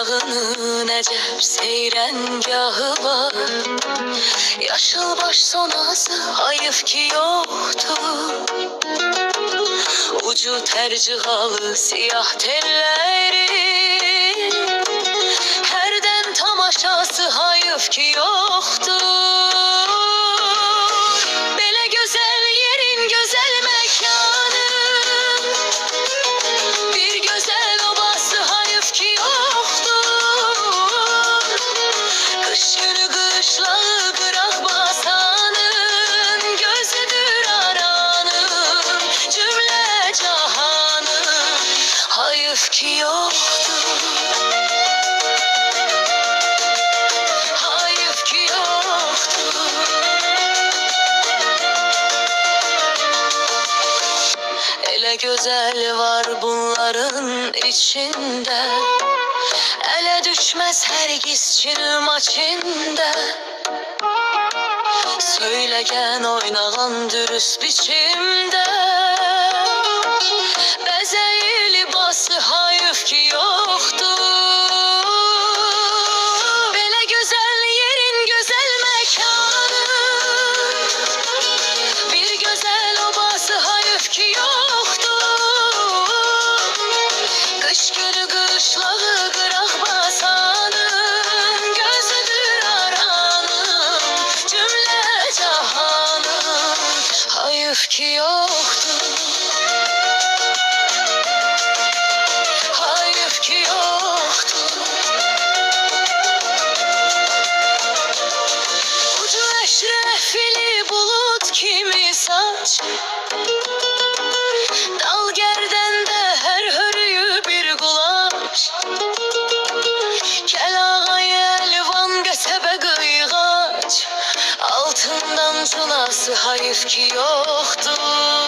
dağının əcəb seyrəngahı var. Yaşıl baş sonası hayıf ki yoktur. Ucu tercihalı siyah telleri, herden tamaşası hayıf ki yoktur. Belə güzel yerin güzel mekanın, bir güzel obası hayıf ki yoktur. Kış günü kışlağı kırak basanın, gözüdür aranın cümle cahanın hayıf ki yoktur. Hayıf ki yoktur. Ele güzel var bunların içinde, ele düşmez herkesçinin maçinde. Söylegen oynanan dürüst biçimde, bezeyi libası hayıf ki yoktur. Belə güzel yerin güzel mekanı, bir güzel obası hayıf ki yoktur. Kış günü kışlağı kırak basanın, gözüdür aranın cümle cahanın hayıf ki yoktur. Hayıf ki yoktur. Ucu eşrefili bulut kimi saç, dal gerdende her hörüyü bir kulaç. Kelağayı elvan götebe kıygaç, altından cılası hayıf ki yoktur.